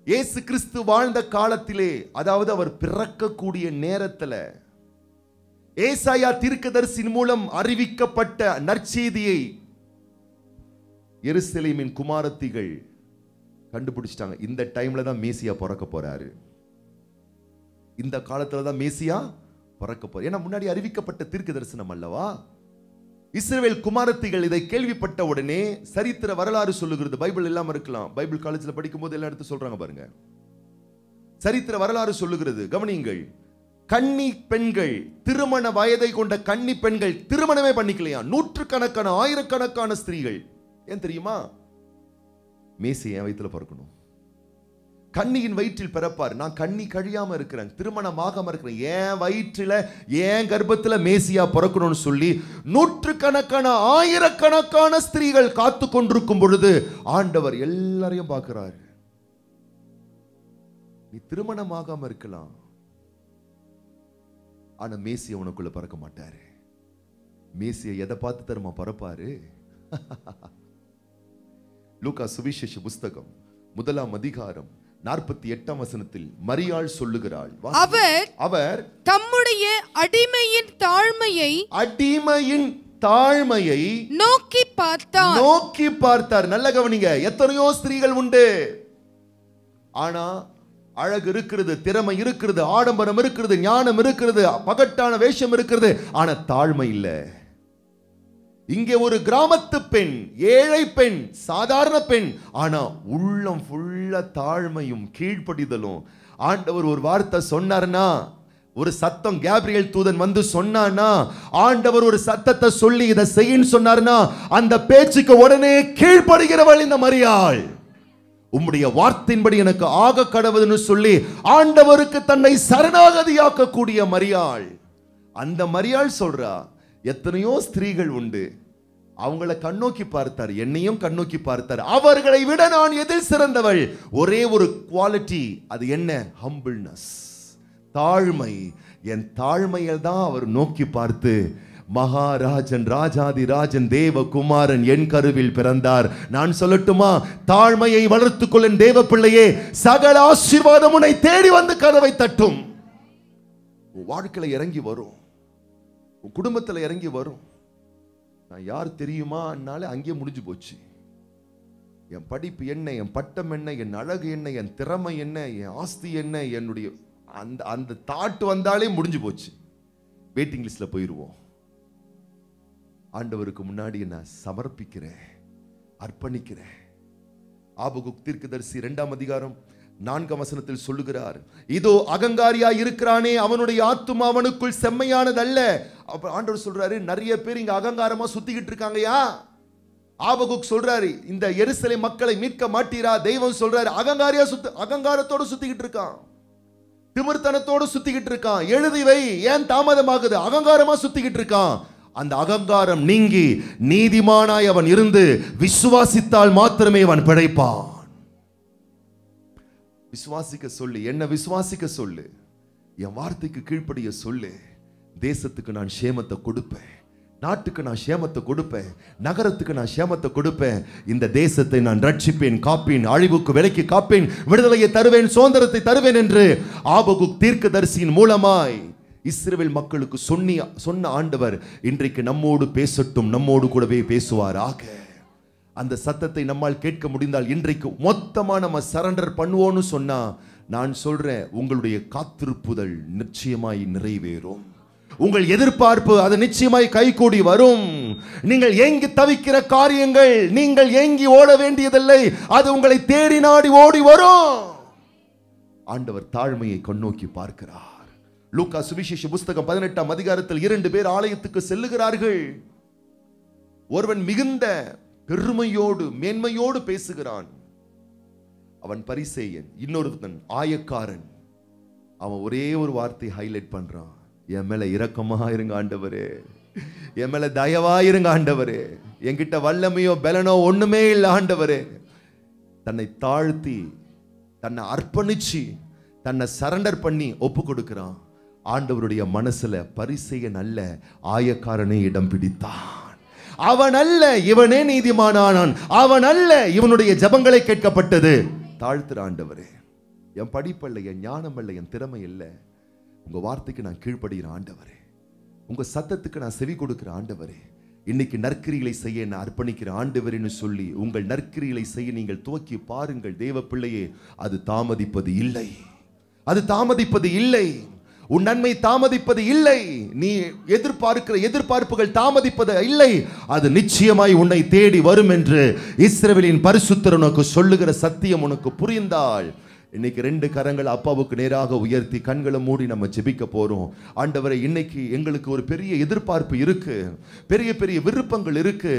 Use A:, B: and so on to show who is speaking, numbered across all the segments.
A: இயேசு கிறிஸ்து வாழ்ந்த காலத்திலே, அதாவது அவர் பிறக்கக்கூடிய நேரத்தில் ஏசாயா தீர்க்கதரிசியின் மூலம் அறிவிக்கப்பட்ட நற்செய்தியை எருசலேமின் குமாரத்திகள் கண்டுபிடிச்சிட்டாங்க. இந்த டைம்ல தான் மேசியா பிறக்க போறாரு, இந்த காலத்துல தான் மேசியா பிறக்க போறாரு. ஏன்னா முன்னாடி அறிவிக்கப்பட்ட தீர்க்க தரிசனம் அல்லவா. இஸ்ரவேல் குமாரத்திகள் இதை கேள்விப்பட்ட உடனே சரித்திர வரலாறு சொல்லுகிறது. பைபிள் எல்லாம் இருக்கலாம், பைபிள் காலேஜ்ல படிக்கும் போது எல்லாம் எடுத்து சொல்றாங்க பாருங்க. சரித்திர வரலாறு சொல்லுகிறது, கவனியுங்கள். கன்னி பெண்கள், திருமண வயதை கொண்ட கன்னி பெண்கள் திருமணமே பண்ணிக்கலையா. நூற்றுக்கணக்கான ஆயிரக்கணக்கான ஸ்திரீகள். ஏன் தெரியுமா? மேசி என் வயிற்றுல பிறக்கணும், கன்னியின் வயிற்றில் பிறப்பார். நான் கன்னி கழியாம இருக்கிறேன், திருமணமாகாம இருக்கிறேன், என் வயிற்றில என் கர்ப்பத்துல மேசியா பிறக்கணும்னு சொல்லி நூற்றுக்கணக்கான ஆயிரக்கணக்கான ஸ்திரீகள் காத்து கொண்டிருக்கும் பொழுது ஆண்டவர் எல்லாரையும் பார்க்கிறார். நீ திருமணமாகாம இருக்கலாம், ஆனா மேசியா உனக்குள்ள பிறக்க மாட்டாரு. மேசியா எதை பார்த்து தருமா பிறப்பாரு? லூக்கா சுவிசேஷ புஸ்தகம் 1ஆம் அதிகாரம் 48ஆம் வசனத்தில் மரியாள் சொல்லுகிறாள், அவர்
B: தம்முடைய அடிமையின் தாழ்மையை நோக்கி
A: பார்த்தார். நல்ல கவனிங்க. எத்தனையோ ஸ்திரீகள் உண்டு, ஆனா அழகு இருக்கிறது, திறமை இருக்கிறது, ஆடம்பரம் இருக்கிறது, ஞானம் இருக்கிறது, பகட்டான வேஷம் இருக்கிறது, ஆனா தாழ்மை இல்லை. இங்கே ஒரு கிராமத்து பெண், ஏழை பெண், சாதாரண பெண், ஆனா உள்ளம் ஃபுல்லா தாழ்மையும் கீழ்ப்படிதலும். ஆண்டவர் ஒரு வார்த்தை சொன்னார்னா, ஒரு சத்தம் கேப்ரியல் தூதன் வந்து சொன்னானா, ஆண்டவர் ஒரு சத்தத்தை சொல்லி இதை செய்யின்னு சொன்னார்னா, அந்த பேச்சுக்கு உடனே கீழ்ப்படுகிறவள் இந்த மரியாள். உம்முடைய வார்த்தையின்படி எனக்கு ஆக கடவுள்னு சொல்லி ஆண்டவருக்கு தன்னை சரணாகதியாக்க கூடிய மரியாள். அந்த மரியாள் சொல்றா, எத்தனையோ ஸ்திரீகள் உண்டு, அவங்கள கண்ணோக்கி பார்த்தார், என்னையும் கண்ணோக்கி பார்த்தார், அவர்களை விட நான் எதில் சிறந்தவள். ஒரே ஒரு குவாலிட்டி, அது என்ன? ஹம்பிள்னஸ், தாழ்மை. என் தாழ்மையை தான் அவர் நோக்கி பார்த்து, மகாராஜன், ராஜாதி ராஜன், தேவகுமாரன் என் கருவில் பிறந்தார். நான் சொல்லட்டுமா? தாழ்மையை வளர்த்துக்கொள்ள தேவ பிள்ளையே, சகல ஆசீர்வாதம் உன்னை தேடி வந்து கதவை தட்டும். வாழ்க்கையில இறங்கி வரும், குடும்பத்தில் இறங்கி வரும். நான் யார் தெரியுமா? அன்னால அங்கேயே முடிஞ்சு போச்சு. என் படிப்பு என்ன, என் பட்டம் என்ன, என் அழகு என்ன, என் திறமை என்ன, என் ஆஸ்தி என்ன, என்னுடைய அந்த தாட்டு வந்தாலே முடிஞ்சு போச்சு. வெயிட்டிங் லிஸ்ட்ல போயிடுவோம். ஆண்டவருக்கு முன்னாடி நான் சமர்ப்பிக்கிறேன், அர்ப்பணிக்கிறேன். ஆபகுக் தீர்க்கதரிசி 2ஆம் அதிகாரம் 4ஆம் வசனத்தில் சொல்லுகிறார், இதோ அகங்காரியா இருக்கிறானே, அவனுடைய ஆத்துமா அவனுக்குள் செம்மையானதல்ல. அப்ப ஆண்டவர் சொல்றாரு, நிறைய பேர் இங்க அகங்காரமா சுத்திக்கிட்டு இருக்காங்கயா. ஆபகுக் சொல்றாரு, இந்த எருசலேம் மக்களை மீட்க மாட்டீரா? தெய்வம் சொல்றாரு, அகங்காரத்தோடு சுத்திக்கிட்டு இருக்கான், திமிர்த்தனத்தோடு சுத்திக்கிட்டு இருக்கான். எழுதி வை, ஏன் தாமதமாகுது? அகங்காரமா சுத்திக்கிட்டு இருக்கான். அந்த அகங்காரம் நீங்கி நீதிமானாய் அவன் இருந்து விசுவாசித்தால் மாத்திரமே அவன் பிழைப்பான். விசுவாசிக்க சொல்லு, என்ன விசுவாசிக்க சொல்லு, என் வார்த்தைக்கு கீழ்ப்படிய சொல்லு. தேசத்துக்கு நான் சேமத்தை கொடுப்பேன், நாட்டுக்கு நான் சேமத்தை கொடுப்பேன், நகரத்துக்கு நான் சேமத்தை கொடுப்பேன். இந்த தேசத்தை நான் ரட்சிப்பேன், காப்பேன், அழிவுக்கு விலைக்கு காப்பேன், விடுதலையை தருவேன், சுதந்திரத்தை தருவேன் என்று ஆபகுக் தீர்க்கதரிசியின் மூலமாய் இஸ்ரவேல் மக்களுக்கு சொன்ன ஆண்டவர் இன்றைக்கு நம்மோடு பேசட்டும், நம்மோடு கூடவே பேசுவாராக. அந்த சத்தத்தை நம்மால் கேட்க முடிந்தால் இன்றைக்கு மொத்தமா நம்ம சரண்டர் பண்ணுவோம்னு சொன்னா, நான் சொல்றேன், உங்களுடைய காத்திருப்புதல் நிச்சயமாய் நிறைவேறும். உங்கள் எதிர்பார்ப்பு அது நிச்சயமாய் கைகூடி வரும். நீங்கள் ஏங்கி தவிக்கிற காரியங்கள், நீங்கள் ஏங்கி ஓட வேண்டியதில்லை, அது உங்களை தேடி நாடி ஓடி வரும். ஆண்டவர் தாழ்மையை கண்ணோக்கி பார்க்கிறார். லூக்கா சுவிசேஷ புஸ்தகம் 18ஆம் அதிகாரத்தில் 2 பேர் ஆலயத்துக்கு செல்லுகிறார்கள். ஒருவன் மிகுந்த பெருமையோடு மேன்மையோடு பேசுகிறான், அவன் பரிசேயன். இன்னொருவன் ஆயக்காரன். அவன் ஒரே ஒரு வார்த்தை ஹைலைட் பண்றான், என் மேல இரக்கமா இருங்க ஆண்டவரே, என் மேல தயவா இருங்க ஆண்டவரே, என்கிட்ட வல்லமையோ பலனோ ஒண்ணுமே இல்லை ஆண்டவரே. தன்னை தாழ்த்தி, தன்னை அர்ப்பணிச்சு, தன்னை சரண்டர் பண்ணி ஒப்பு கொடுக்கிறான். ஆண்டவருடைய மனசுல பரிசேயன் அல்ல, ஆயக்காரனே இடம் பிடித்தான். அவன் அல்ல, இவனே நீதிமானானான். அவன் அல்ல, இவனுடைய ஜெபங்களை கேட்கப்பட்டது. தாழ்த்துற ஆண்டவரே, என் படிப்பல்ல, என் ஞானம் அல்ல, என் திறமை இல்லை. உங்க வார்த்தைக்கு நான் கீழ்ப்படுகிற ஆண்டவரே, உங்க சத்தத்துக்கு நான் செவி கொடுக்கிற ஆண்டவரே, இன்னைக்கு நற்கிரிகளை செய்ய நான் அர்ப்பணிக்கிற ஆண்டவரேன்னு சொல்லி உங்கள் நற்கிரிகளை செய்ய நீங்கள் துவக்கி பாருங்கள். தேவ பிள்ளையே, அது தாமதிப்பது இல்லை, அது தாமதிப்பது இல்லை. உன் நன்மை தாமதிப்பது இல்லை. நீ எதிர்பார்க்கிற எதிர்பார்ப்புகள் தாமதிப்பது இல்லை. அது நிச்சயமாய் உன்னை தேடி வரும் என்று இஸ்ரவேலின் பரிசுத்தர் உனக்கு சொல்லுகிற சத்தியம் உனக்கு புரிந்தால், இன்னைக்கு 2 கரங்கள் அப்பாவுக்கு நேராக உயர்த்தி கண்களை மூடி நம்ம ஜெபிக்க போறோம். ஆண்டவரே, இன்னைக்கு எங்களுக்கு ஒரு பெரிய எதிர்பார்ப்பு இருக்கு, பெரிய பெரிய விருப்பங்கள் இருக்கு,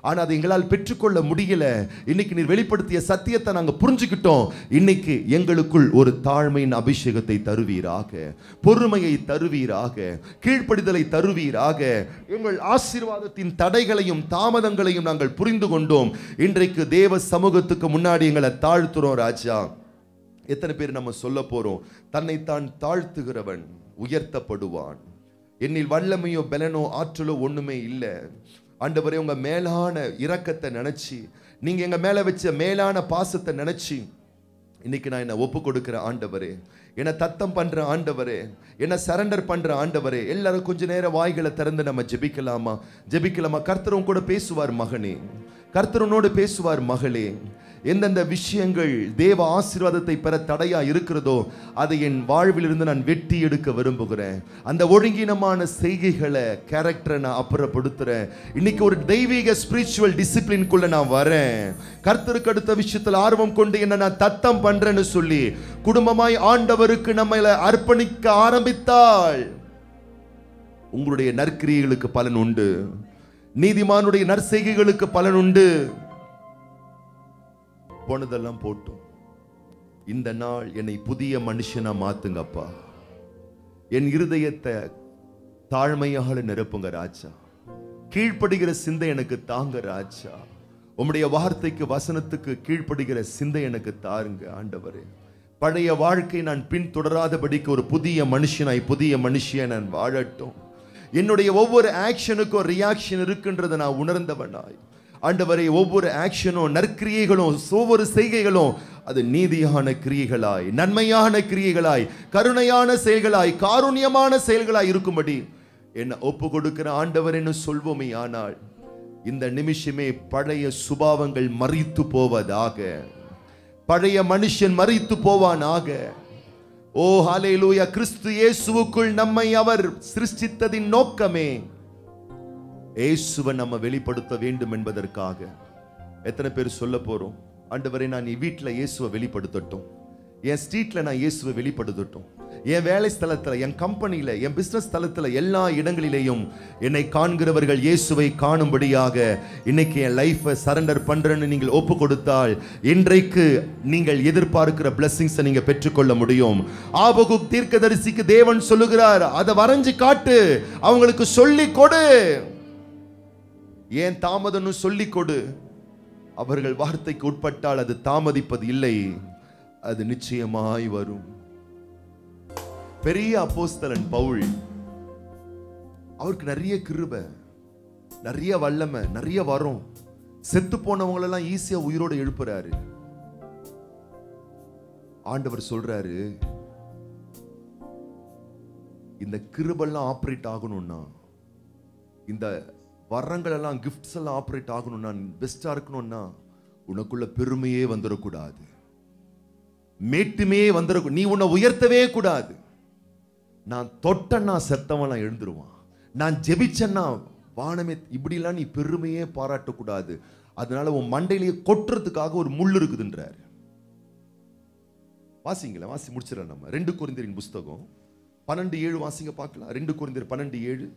A: ஆனா அதை எங்களால் பெற்றுக்கொள்ள முடியல. இன்னைக்கு நீர் வெளிப்படுத்திய சத்தியத்தை நாங்க புரிஞ்சுக்கிட்டோம். இன்னைக்கு எங்களுக்குள் ஒரு தாழ்மையின் அபிஷேகத்தை தருவீராக, பொறுமையை தருவீராக, கீழ்ப்படிதலை தருவீராக. எங்கள் ஆசீர்வாதத்தின் தடைகளையும் தாமதங்களையும் நாங்கள் புரிந்து கொண்டோம். இன்றைக்கு தேவ சமூகத்துக்கு முன்னாடி எங்களை தாழ்த்துறோம் ராஜா. எத்தனை பேர் நம்ம சொல்ல போறோம், தன்னைத்தான் தாழ்த்துகிறவன் உயர்த்தப்படுவான். என்னில் வல்லமையோ பலனோ ஆற்றலோ ஒண்ணுமே இல்லை. ஆண்டவரே, உங்க மேலான இரக்கத்தை நினைச்சு, நீங்க எங்க மேல வச்ச மேலான பாசத்தை நினைச்சு இன்னைக்கு நான் என்ன ஒப்பு கொடுக்கிற ஆண்டவரே, என்ன தத்தம் பண்ற ஆண்டவரே, என்ன சரண்டர் பண்ற ஆண்டவரே. எல்லாரும் கொஞ்ச நேரம் வாய்களை திறந்து நம்ம ஜெபிக்கலாமா? ஜெபிக்கலாமா? கர்த்தரும் கூட பேசுவார் மகனே, கர்த்தரனோடு பேசுவார் மகளே. எந்தெந்த விஷயங்கள் தேவ ஆசீர்வாதத்தை பெற தடையா இருக்கிறதோ அதை என் வாழ்விலிருந்து நான் வெட்டி எடுக்க விரும்புகிறேன். அந்த ஒழுங்கீனமான செய்கைகளை, கேரக்டரை நான் அப்புறப்படுத்துறேன். இன்னைக்கு ஒரு தெய்வீக ஸ்பிரிச்சுவல் டிசிப்ளின்குள்ள நான் வரேன். கர்த்தருக்கு அடுத்த விஷயத்தில் ஆர்வம் கொண்டு என்ன நான் தத்தம் பண்றேன்னு சொல்லி குடும்பமாய் ஆண்டவருக்கு நம்மளை அர்ப்பணிக்க ஆரம்பித்தால் உங்களுடைய நற்கிரியைகளுக்கு பலன் உண்டு, நீதிமானுடைய நற்செய்கைகளுக்கு பலன் உண்டு. போனதெல்லாம் போட்டும், இந்த நாள் என்னை புதிய மனுஷனா மாத்துங்கப்பா. என் இருதயத்தை தாழ்மையாக நிரப்புங்க ராஜா. கீழ்ப்படுகிற சிந்தை எனக்கு தாங்க ராஜா. உம்முடைய வார்த்தைக்கு வசனத்துக்கு கீழ்ப்படுகிற சிந்தை எனக்கு தாருங்க ஆண்டவரே. பழைய வாழ்க்கை நான் பின்தொடராதபடிக்கு ஒரு புதிய மனுஷனாய், புதிய மனுஷியை நான் வாழட்டும். என்னுடைய ஒவ்வொரு ஆக்ஷனுக்கும் ஒரு ரியாக்ஷன் இருக்குன்றதை நான் உணர்ந்தவனாய் ஆண்டவரே, ஒவ்வொரு ஆக்ஷனும், நற்கிரியைகளும், ஒவ்வொரு செய்கைகளும் அது நீதியான கிரியைகளாய், நன்மையான கிரியைகளாய், கருணையான செயல்களாய், காருண்யமான செயல்களாய் இருக்கும்படி என்ன ஒப்பு கொடுக்கிற ஆண்டவர் என்று சொல்வோமே. ஆனால் இந்த நிமிஷமே பழைய சுபாவங்கள் மரித்து போவதாக, பழைய மனுஷன் மரித்து போவானாக. ஓ ஹல்லேலூயா. கிறிஸ்து இயேசுவுக்குள் நம்மை அவர் சிருஷ்டித்ததின் நோக்கமே இயேசுவை நம்ம வெளிப்படுத்த வேண்டும் என்பதற்காக. எத்தனை பேர் சொல்ல போறோம், ஆண்டவரே, நான் என் வீட்டில் இயேசுவை வெளிப்படுத்தட்டும், என் ஸ்ட்ரீட்ல நான் இயேசுவை வெளிப்படுத்தட்டும், என் வேலை ஸ்தலத்தில், என் கம்பெனியில், என் பிசினஸ் ஸ்தலத்தில், எல்லா இடங்களிலேயும் என்னை காண்கிறவர்கள் இயேசுவை காணும்படியாக இன்னைக்கு என் லைஃபை சரண்டர் பண்றேன்னு நீங்கள் ஒப்பு கொடுத்தால் இன்றைக்கு நீங்கள் எதிர்பார்க்கிற பிளஸிங்ஸை நீங்க பெற்றுக்கொள்ள முடியும். ஆபகுக் தீர்க்கதரிசிக்கு தேவன் சொல்லுகிறார், அதை வரைஞ்சு காட்டு, அவங்களுக்கு சொல்லி கொடு. ஏன் தாமதம்னு சொல்லிக் கொடு. அவர்கள் வார்த்தைக்கு உட்பட்டால் அது தாமதிப்பது இல்லை, அது நிச்சயமாய் வரும். பெரிய அப்போஸ்தலன் பவுல், அவருக்கு நிறைய கிருபை, நிறைய வல்லமை, நிறைய வரும். செத்து போனவங்களெல்லாம் ஈஸியா உயிரோட எழுப்புறாரு. ஆண்டவர் சொல்றாரு, இந்த கிருபெல்லாம் ஆப்ரேட் ஆகணும்னா, இந்த வரங்கள் எல்லாம், கிஃப்ட்ஸ் எல்லாம் ஆப்ரேட் ஆகணும்னா, பெஸ்டா இருக்கணும்னா உனக்குள்ள பெருமையே வந்துடக்கூடாது, மேட்டுமே வந்துட, நீ உன்னை உயர்த்தவே கூடாது. நான் தொட்டன்னா செத்தவன் எழுந்துருவான், நான் ஜெபிச்சேன்னா வானமே, இப்படிலாம் நீ பெருமையே பாராட்டக்கூடாது. அதனால உன் மண்டையிலேயே கொட்டுறதுக்காக ஒரு முள் இருக்குதுன்றாரு. வாசிங்களா, வாசி முடிச்சிடலாம் நம்ம. 2 கொரிந்தியரின் புஸ்தகம் 12:7 வாசிங்க பார்க்கலாம். 2 கொரிந்தியர் 12:7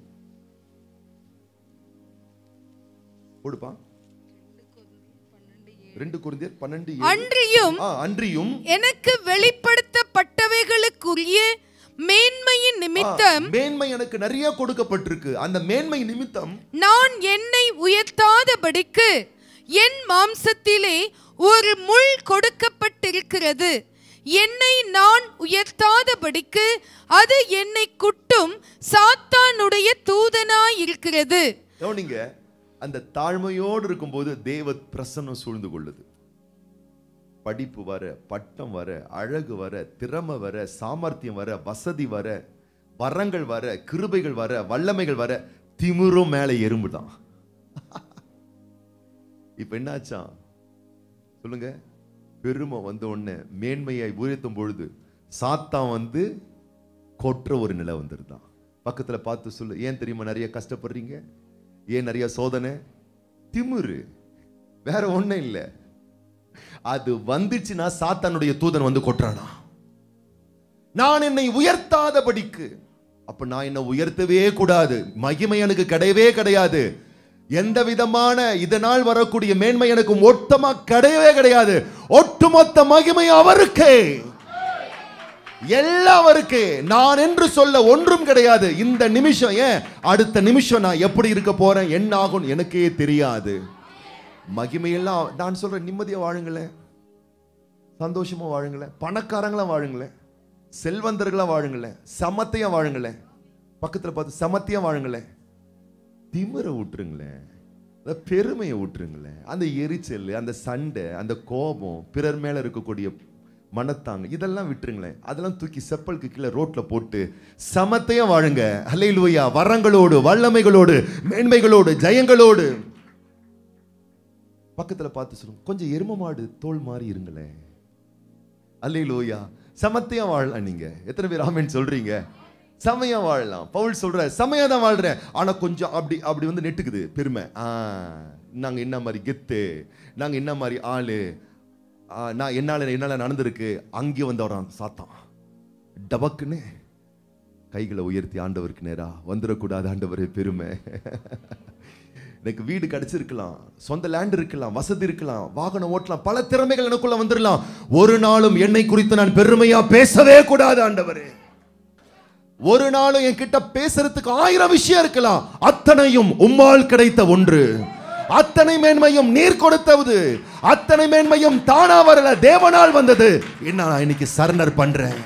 A: போடுப்பா. 2 கொரிந்தியர் 12:7 அன்றியும்
B: எனக்கு வெளிப்படுத்தப்பட்டவைகளுக்குரிய மேன்மையின் நிமித்தம்,
A: மேன்மை எனக்கு நிறைய கொடுக்கப்பட்டிருக்கு, அந்த மேன்மை நிமித்தம்
B: நான் என்னை உயர்த்தாதபடிக்கு என் மாம்சத்திலே ஒரு முள் கொடுக்கப்பட்டிருக்கிறது. என்னை நான் உயர்த்தாதபடிக்கு அது என்னை குட்டும் சாத்தானுடைய தூதனாய் இருக்கிறது.
A: கவனிங்க, அந்த தாழ்மையோடு இருக்கும்போது தேவ பிரசன்னம் சூழ்ந்து கொள்ளுது. படிப்பு வர, பட்டம் வர, அழகு வர, திறமை வர, சாமர்த்தியம் வர, வசதி வர, வரங்கள் வர, கிருபைகள் வர, வல்லமைகள் வர, திமிரும் மேல எறும்புதான். இப்ப என்னாச்சா சொல்லுங்க? பெருமை வந்த உடனே மேன்மையை உயர்த்தும் பொழுது சாத்தான் கொற்ற ஒரு நிலை வந்துருதான். பக்கத்துல பார்த்து சொல்லு, ஏன் தெரியுமா நிறைய கஷ்டப்படுறீங்க? ஏன் நிறைய சோதனை? திமிரு, வேற ஒண்ணும் இல்லை. அது வந்துச்சுன்னா சாத்தானுடைய தூதன் கொட்டுறானா. நான் என்னை உயர்த்தாதபடிக்கு, அப்ப நான் என்ன உயர்த்தவே கூடாது. மகிமை எனக்கு கிடையவே கிடையாது. எந்த விதமான இதனால் வரக்கூடிய மேன்மை எனக்கு மொத்தமா கிடையவே கிடையாது. ஒட்டுமொத்த மகிமை அவருக்கே, எல்லாவருக்கே. நான் என்று சொல்ல ஒன்றும் கிடையாது. இந்த நிமிஷம், ஏன் அடுத்த நிமிஷம் நான் எப்படி இருக்க போறேன், என்ன ஆகும் எனக்கே தெரியாது. மகிமையெல்லாம் நான் சொல்றேன், நிம்மதியா வாழுங்களேன், சந்தோஷமா வாழுங்களேன், பணக்காரங்களா வாழுங்களேன், செல்வந்தர்களா வாழுங்களேன், சமத்தையா வாழுங்களேன். பக்கத்துல பார்த்து சமத்தியா வாழுங்களேன். திமிரை விட்டுருங்களேன், பெருமையை விட்டுருங்களேன். அந்த எரிச்சல், அந்த சண்டை, அந்த கோபம், பிறர் மேல இருக்கக்கூடிய மனத்தாங்க, இதெல்லாம் விட்டுருங்களேன். அதெல்லாம் தூக்கி செப்பலுக்கு கீழே ரோட்ல போட்டு சமத்தையா வாழுங்க. அல்லேலூயா. வரங்களோடு, வல்லமைகளோடு, மேன்மைகளோடு, ஜெயங்களோடு. பக்கத்துல பார்த்து சொல்லுங்க, கொஞ்சம் எரும மாடு தோல் மாறி இருங்களேன். அல்லேலூயா. சமத்தையா வாழலாம். நீங்க எத்தனை பேர் ஆமென் சொல்றீங்க? செமையா வாழலாம். பவுல் சொல்ற, செமையா தான் வாழ்றேன், ஆனா கொஞ்சம் அப்படி நெட்டுக்குது பெருமை. நாங்க என்ன மாதிரி கெத்து, நாங்க என்ன மாதிரி ஆளு, நான் என்னால நடந்திருக்கு. அங்கே வரான் சாத்தான். டபக்குன்னு கைகளை உயர்த்தி ஆண்டவருக்கு நேரா வந்துடக்கூடாது. ஆண்டவரே, பெருமை. எனக்கு வீடு கிடைச்சிருக்கலாம், சொந்த லேண்ட் இருக்கலாம், வசதி இருக்கலாம், வாகனம் ஓட்டலாம், பல திறமைகள் எனக்குள்ள வந்துடலாம். ஒரு நாளும் என்னை குறித்து நான் பெருமையா பேசவே கூடாது ஆண்டவரே. ஒரு நாளும் என்கிட்ட பேசுறதுக்கு 1000 விஷயம் இருக்கலாம், அத்தனையும் உம்மால் கிடைத்த ஒன்று. அத்தனை மேன்மையும் நீர் கொடுத்தது, அத்தனை மேன்மையும் தானா வரல, தேவனால் வந்தது. என்ன நான் இன்னைக்கு சரண்டர் பண்றேன்.